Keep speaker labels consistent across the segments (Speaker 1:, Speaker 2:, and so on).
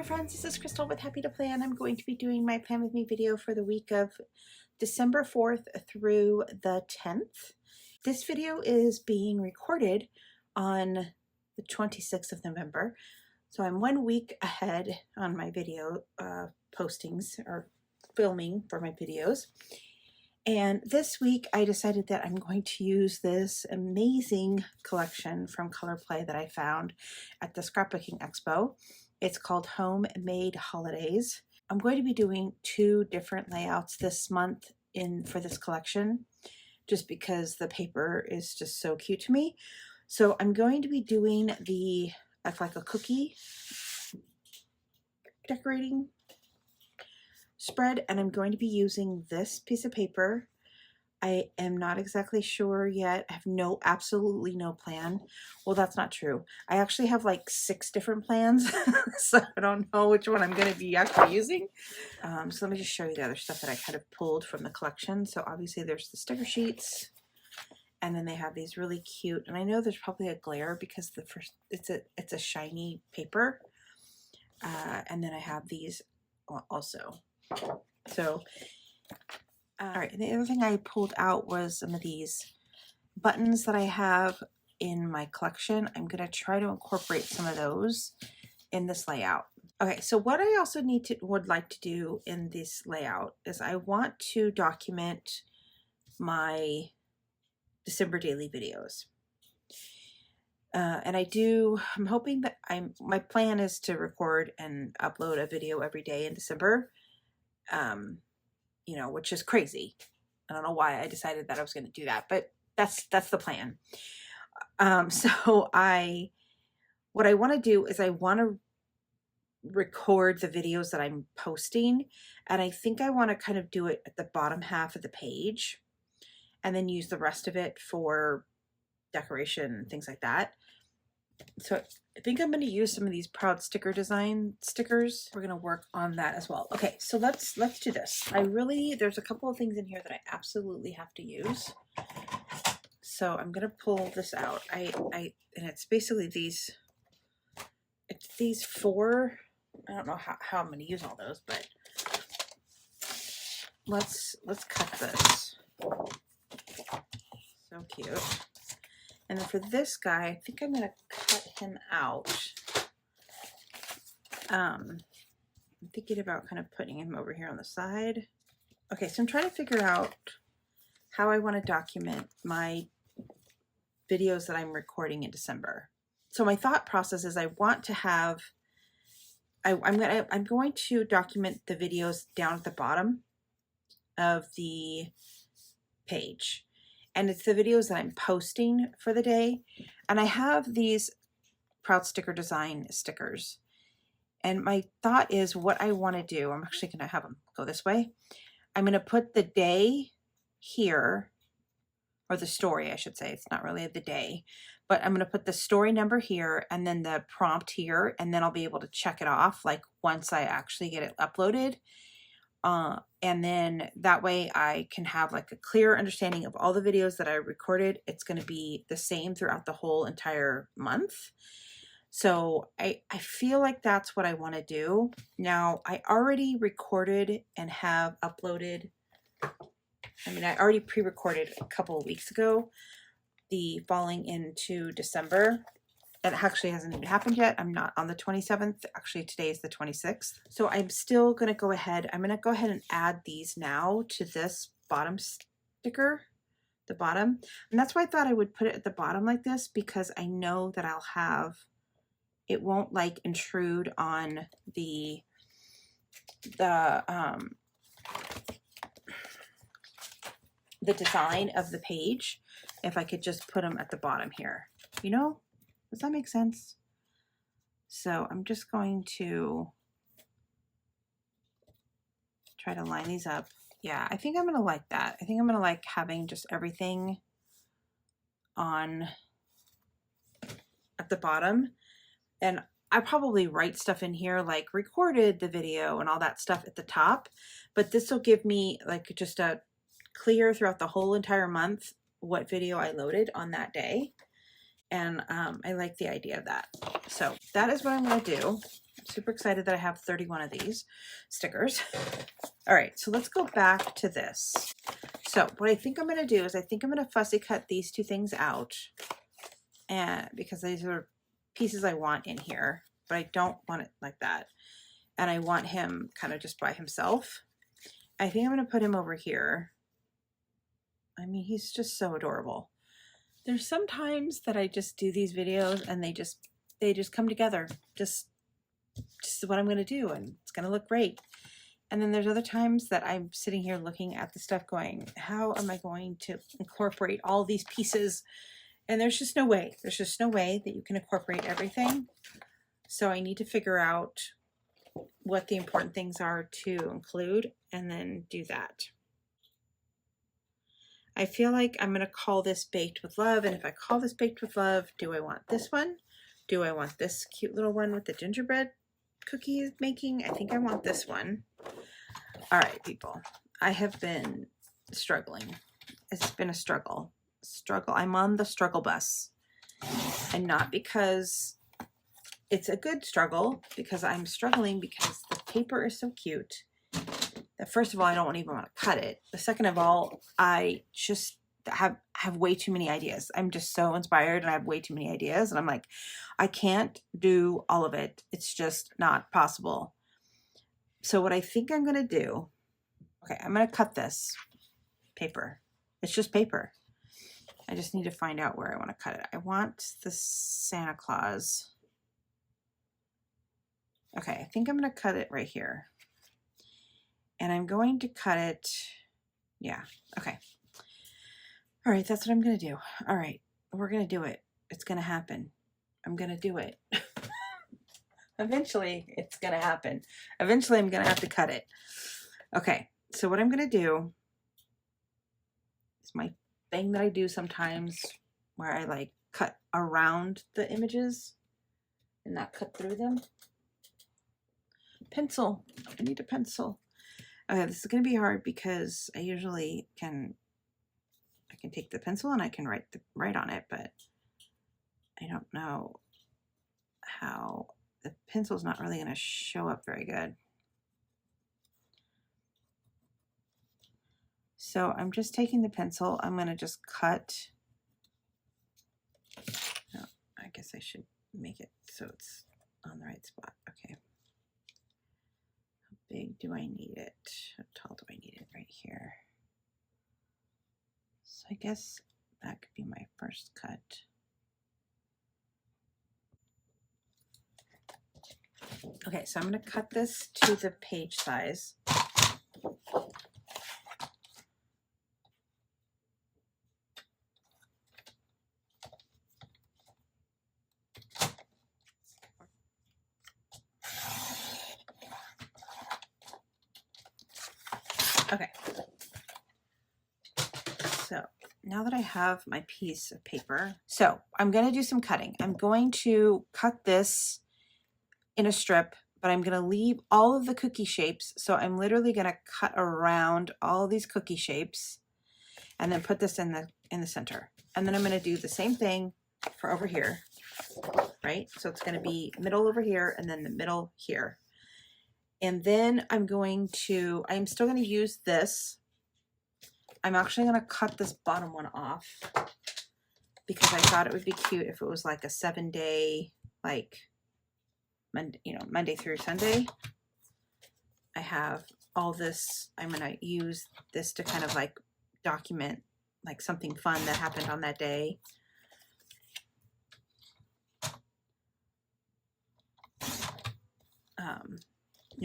Speaker 1: friends, this is Crystal with Happy to Plan. I'm going to be doing my Plan With Me video for the week of December 4th through the 10th. This video is being recorded on the 26th of November, so I'm 1 week ahead on my video postings or filming for my videos. And this week I decided that I'm going to use this amazing collection from Colorplay that I found at the Scrapbooking Expo. It's called Homemade Holidays. I'm going to be doing 2 different layouts this month for this collection, just because the paper is just so cute to me. So I'm going to be doing the like a cookie decorating spread, and I'm going to be using this piece of paper. I am not exactly sure yet. I have absolutely no plan. Well, that's not true. I actually have like 6 different plans, so I don't know which one I'm going to be actually using. So let me just show you the other stuff that I kind of pulled from the collection. So obviously there's the sticker sheets, and then they have these really cute, and I know there's probably a glare because it's a shiny paper. And then I have these also. So all right, and the other thing I pulled out was some of these buttons that I have in my collection. I'm going to try to incorporate some of those in this layout. Okay, so what I also would like to do in this layout is I want to document my December daily videos. And I'm hoping that my plan is to record and upload a video every day in December. You know, which is crazy. I don't know why I decided that I was going to do that, but that's the plan. So what I want to do is I want to record the videos that I'm posting, and I think I want to kind of do it at the bottom half of the page and then use the rest of it for decoration and things like that. So I think I'm going to use some of these Proud Sticker Design stickers. We're going to work on that as well. Okay, so let's do this. There's a couple of things in here that I absolutely have to use. So I'm going to pull this out. And it's basically these 4. I don't know how I'm going to use all those, but let's cut this. So cute. And then for this guy, I think I'm going to cut him out. I'm thinking about kind of putting him over here on the side. Okay, so I'm trying to figure out how I want to document my videos that I'm recording in December. So my thought process is I want to have, I'm going to document the videos down at the bottom of the page. And it's the videos that I'm posting for the day. And I have these Proud Sticker Design stickers. And my thought is what I want to do, I'm actually going to have them go this way. I'm going to put the day here, or the story, I should say. It's not really the day. But I'm going to put the story number here and then the prompt here. And then I'll be able to check it off like once I actually get it uploaded. And then that way I can have like a clear understanding of all the videos that I recorded. It's going to be the same throughout the whole entire month. So I feel like that's what I want to do. Now, I already recorded and have uploaded. I already pre-recorded a couple of weeks ago the falling into December. It actually hasn't even happened yet. I'm not on the 27th. Actually, today is the 26th. So I'm still going to go ahead. I'm going to go ahead and add these now to this bottom sticker, the bottom. And that's why I thought I would put it at the bottom like this, because I know that it won't like intrude on the design of the page if I could just put them at the bottom here. You know? Does that make sense? So I'm just going to try to line these up. Yeah, I think I'm going to like that. I think I'm going to like having just everything on at the bottom. And I probably write stuff in here like recorded the video and all that stuff at the top. But this will give me like just a clear throughout the whole entire month what video I loaded on that day. And I like the idea of that. So that is what I'm going to do. I'm super excited that I have 31 of these stickers. All right, so let's go back to this. So what I think I'm going to do is I think I'm going to fussy cut these two things out, and because these are pieces I want in here, but I don't want it like that. And I want him kind of just by himself. I think I'm going to put him over here. I mean, he's just so adorable. There's some times that I just do these videos and they just come together. Just what I'm going to do, and it's going to look great. And then there's other times that I'm sitting here looking at the stuff going, how am I going to incorporate all these pieces? And there's just no way. There's just no way that you can incorporate everything. So I need to figure out what the important things are to include and then do that. I feel like I'm going to call this Baked with Love. And if I call this Baked with Love, do I want this one? Do I want this cute little one with the gingerbread cookies making? I think I want this one. All right, people. I have been struggling. It's been a struggle. I'm on the struggle bus. And not because it's a good struggle, because I'm struggling because the paper is so cute that first of all, I don't even want to cut it. The second of all, I just have way too many ideas. I'm just so inspired and I have way too many ideas. And I'm like, I can't do all of it. It's just not possible. So what I think I'm going to do, okay, I'm going to cut this paper. It's just paper. I just need to find out where I want to cut it. I want the Santa Claus. Okay, I think I'm going to cut it right here. And I'm going to cut it, yeah, okay. All right, that's what I'm going to do. All right, we're going to do it. It's going to happen. I'm going to do it. Eventually, it's going to happen. Eventually, I'm going to have to cut it. Okay, so what I'm going to do is my thing that I do sometimes where I like cut around the images and not cut through them. Pencil. I need a pencil. Okay, this is going to be hard because I usually I can take the pencil and I can write on it, but I don't know how. The pencil's not really going to show up very good. So I'm just taking the pencil. I'm going to just cut. No, I guess I should make it so it's on the right spot. Okay. How big do I need it? How tall do I need it? Right here. So I guess that could be my first cut. Okay, so I'm going to cut this to the page size. Okay. So now that I have my piece of paper, so I'm going to do some cutting. I'm going to cut this in a strip, but I'm going to leave all of the cookie shapes. So I'm literally going to cut around all these cookie shapes and then put this in the center. And then I'm going to do the same thing for over here, right? So it's going to be middle over here and then the middle here. And then I'm still going to use this. I'm actually going to cut this bottom one off because I thought it would be cute if it was like a 7-day, like, Monday through Sunday. I have all this. I'm going to use this to kind of like document like something fun that happened on that day.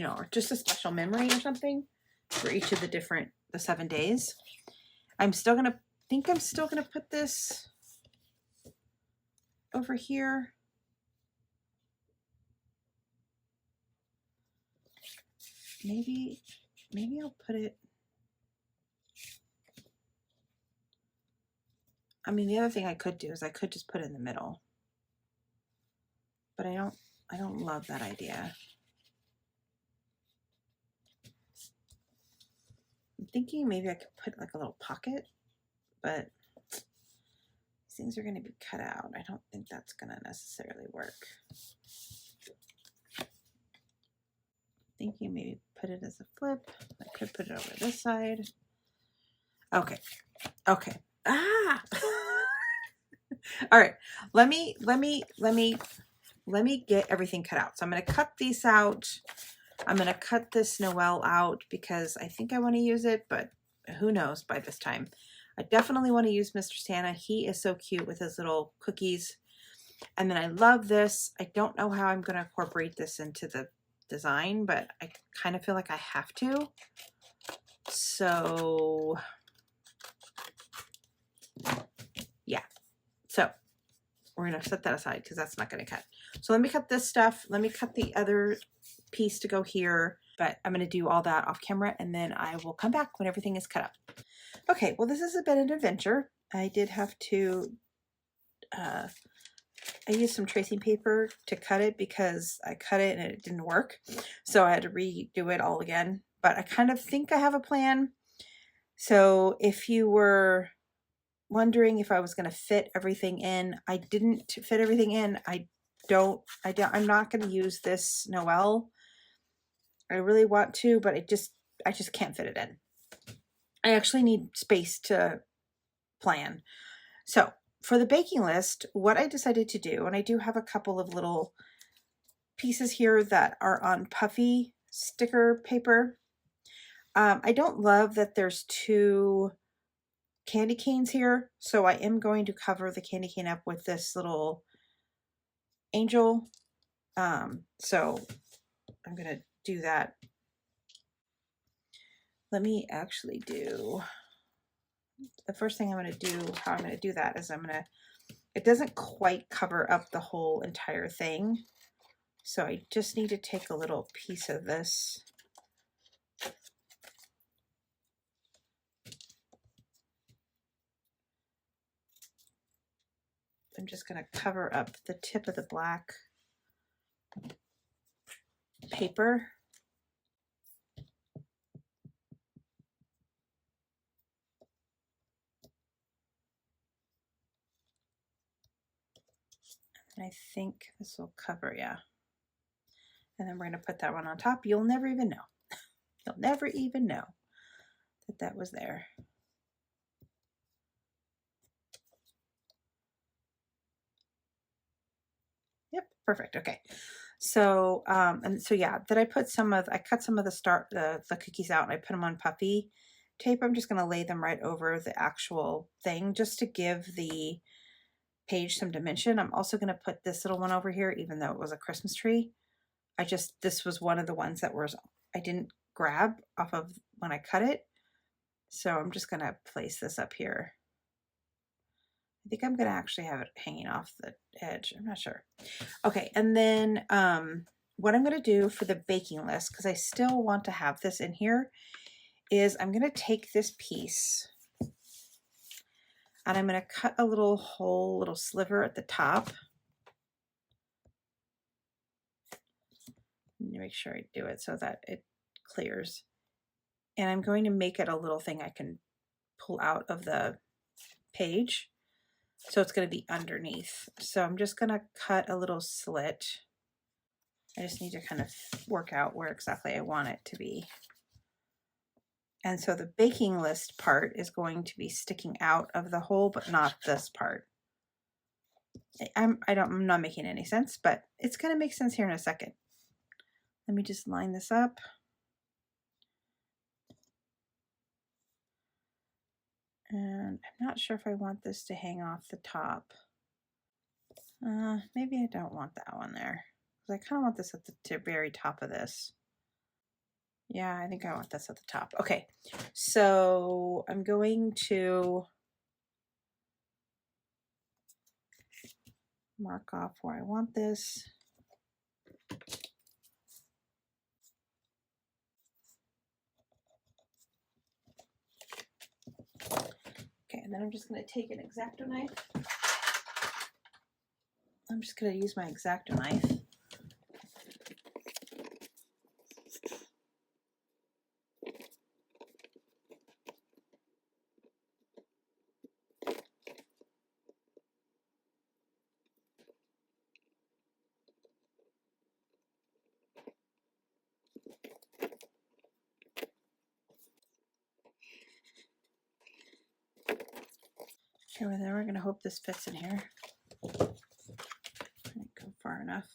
Speaker 1: Or just a special memory or something for each of the 7 days. I'm still going to put this over here. Maybe I'll put it. I mean, the other thing I could do is I could just put it in the middle, but I don't love that idea. I'm thinking maybe I could put like a little pocket, but these things are going to be cut out. I don't think that's going to necessarily work. thinking maybe put it as a flip. I could put it over this side. Okay. Okay. Ah. All right. Let me get everything cut out. So I'm going to cut these out. I'm going to cut this Noel out because I think I want to use it, but who knows by this time. I definitely want to use Mr. Santa. He is so cute with his little cookies. And then I love this. I don't know how I'm going to incorporate this into the design, but I kind of feel like I have to. So yeah. So we're going to set that aside because that's not going to cut. So let me cut this stuff. Let me cut the other piece to go here, but I'm going to do all that off camera and then I will come back when everything is cut up. Okay, well, this has been an adventure. I did have to, I used some tracing paper to cut it because I cut it and it didn't work. So I had to redo it all again, but I kind of think I have a plan. So if you were wondering if I was going to fit everything in, I didn't fit everything in. I'm not going to use this Noel. I really want to, but I just can't fit it in. I actually need space to plan. So for the baking list, what I decided to do, and I do have a couple of little pieces here that are on puffy sticker paper. I don't love that there's 2 candy canes here, so I am going to cover the candy cane up with this little angel. So I'm going to do that. Let me actually do, the first thing I'm going to do, how I'm going to do that is it doesn't quite cover up the whole entire thing. So I just need to take a little piece of this. I'm just going to cover up the tip of the black paper. And I think this will cover, yeah. And then we're going to put that one on top. You'll never even know. You'll never even know that that was there. Yep, perfect. Okay. So, and so yeah, then I cut some of the cookies out and I put them on puffy tape. I'm just going to lay them right over the actual thing just to give the page some dimension. I'm also going to put this little one over here, even though it was a Christmas tree. This was one of the ones that I didn't grab off of when I cut it. So I'm just going to place this up here. I think I'm going to actually have it hanging off the edge. I'm not sure. Okay. And then, what I'm going to do for the baking list, because I still want to have this in here, is I'm going to take this piece and I'm going to cut a little sliver at the top. Make sure I do it so that it clears. And I'm going to make it a little thing I can pull out of the page. So it's going to be underneath. So I'm just going to cut a little slit. I just need to kind of work out where exactly I want it to be. And so the baking list part is going to be sticking out of the hole, but not this part. I'm not making any sense, but it's going to make sense here in a second. Let me just line this up. And I'm not sure if I want this to hang off the top. Maybe I don't want that one there. I kind of want this at the very top of this. Yeah, I think I want this at the top. Okay, so I'm going to mark off where I want this. Okay, and then I'm just going to take an X-Acto knife. I'm just going to use my X-Acto knife. Okay, well then we're gonna hope this fits in here. Didn't go far enough.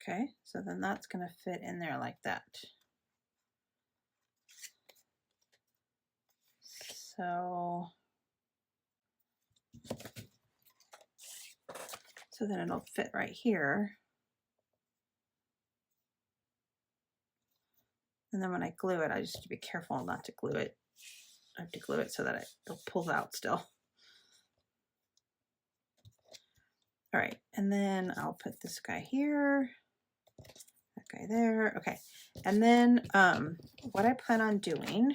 Speaker 1: Okay, so then that's gonna fit in there like that. So then it'll fit right here. And then when I glue it, I just have to be careful not to glue it. I have to glue it so that it pulls out still. All right, and then I'll put this guy here, that guy there. Okay, and then what I plan on doing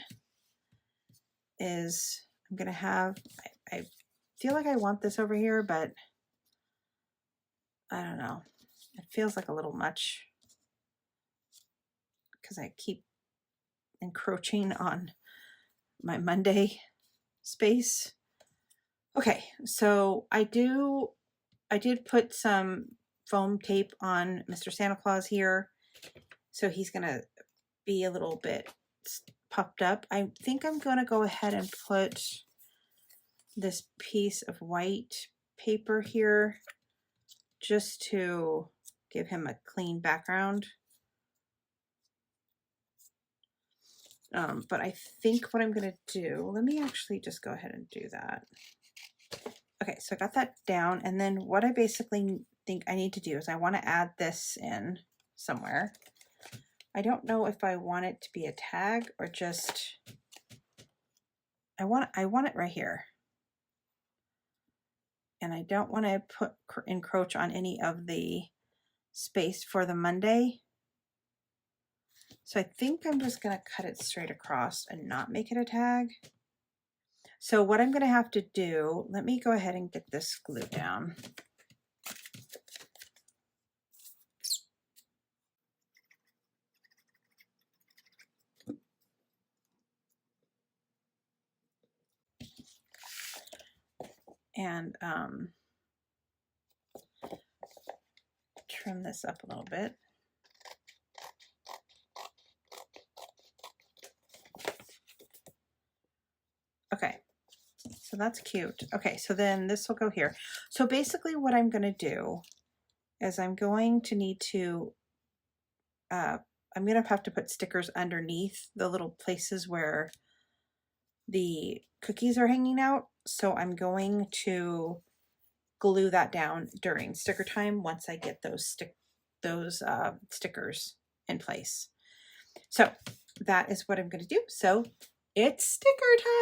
Speaker 1: is I'm gonna have, I feel like I want this over here, but I don't know. It feels like a little much because I keep encroaching on my Monday space. Okay, so I did put some foam tape on Mr. Santa Claus here. So he's gonna be a little bit puffed up. I think I'm gonna go ahead and put this piece of white paper here just to give him a clean background. But I think what I'm gonna do, let me actually just go ahead and do that. Okay, so I got that down, and then what I basically think I need to do is I want to add this in somewhere. I don't know if I want it to be a tag or just, I want it right here. And I don't want to encroach on any of the space for the Monday. So I think I'm just going to cut it straight across and not make it a tag. So what I'm going to have to do, let me go ahead and get this glued down. And trim this up a little bit. Okay, so that's cute. Okay, so then this will go here. So basically what I'm going to do is I'm going to need to, I'm going to have to put stickers underneath the little places where the cookies are hanging out. So I'm going to glue that down during sticker time once I get those stickers in place. So that is what I'm going to do. So it's sticker time.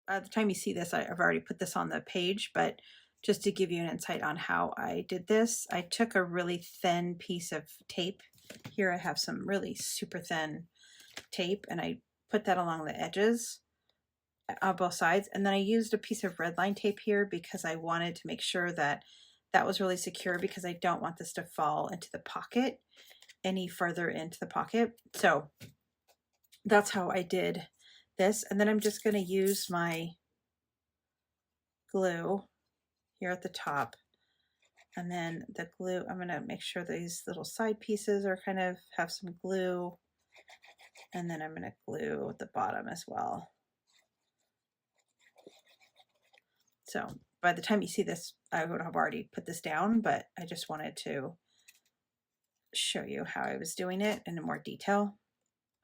Speaker 1: By the time you see this, I've already put this on the page, but just to give you an insight on how I did this, I took a really thin piece of tape here I have some really super thin tape, and I put that along the edges on both sides. And then I used a piece of red line tape here because I wanted to make sure that that was really secure, because I don't want this to fall into the pocket any further into the pocket. So that's how I did this. And then I'm just going to use my glue here at the top. And then the glue, I'm going to make sure these little side pieces are kind of have some glue. And then I'm going to glue at the bottom as well. So by the time you see this, I would have already put this down, but I just wanted to show you how I was doing it in more detail.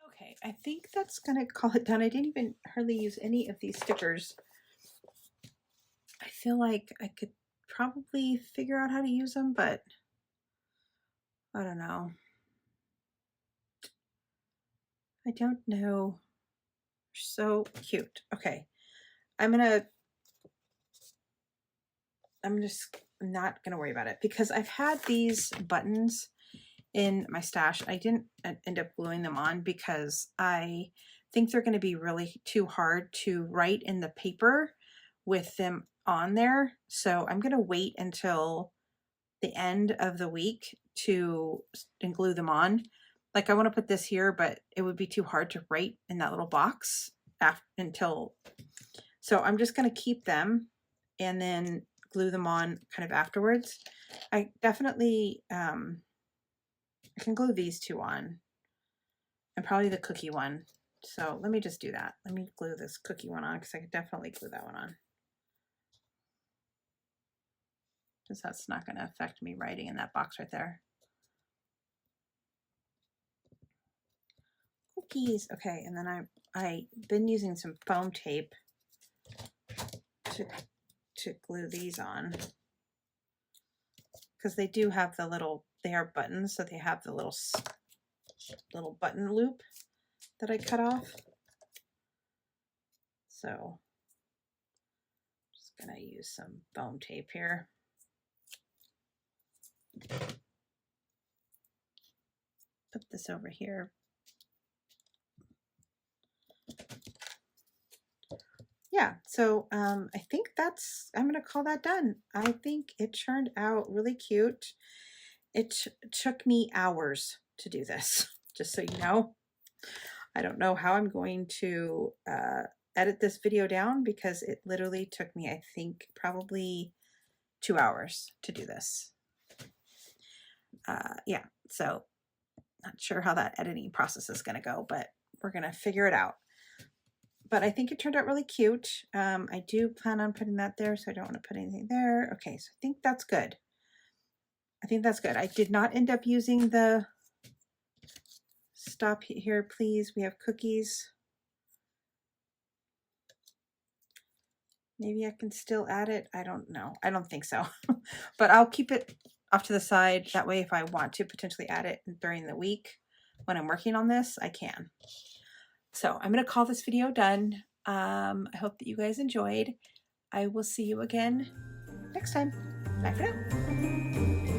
Speaker 1: Okay, I think that's going to call it done. I didn't even hardly use any of these stickers. I feel like I could probably figure out how to use them, but I don't know. I don't know. So cute. Okay, I'm just not gonna worry about it, because I've had these buttons in my stash. I didn't end up gluing them on because I think they're going to be really too hard to write in the paper with them on there. So I'm going to wait until the end of the week to glue them on. Like, I want to put this here, but it would be too hard to write in that little box so I'm just going to keep them and then glue them on kind of afterwards. I definitely I can glue these two on, and probably the cookie one. So let me just do that. Let me glue this cookie one on, because I could definitely glue that one on, because that's not going to affect me writing in that box right there. Cookies. Okay, and then I've been using some foam tape to glue these on, because they do have the little, they are buttons, so they have the little button loop that I cut off. So just gonna use some foam tape here. Put this over here. Yeah, so I think I'm gonna call that done. I think it turned out really cute. It took me hours to do this, just so you know. I don't know how I'm going to edit this video down, because it literally took me, I think, probably 2 hours to do this. Yeah, so not sure how that editing process is going to go, but we're going to figure it out. But I think it turned out really cute. I do plan on putting that there, so I don't want to put anything there. Okay, so I think that's good. I think that's good. I did not end up using the stop here, please. We have cookies. Maybe I can still add it. I don't know. I don't think so. But I'll keep it off to the side. That way, if I want to potentially add it during the week when I'm working on this, I can. So I'm going to call this video done. I hope that you guys enjoyed. I will see you again next time. Bye for now.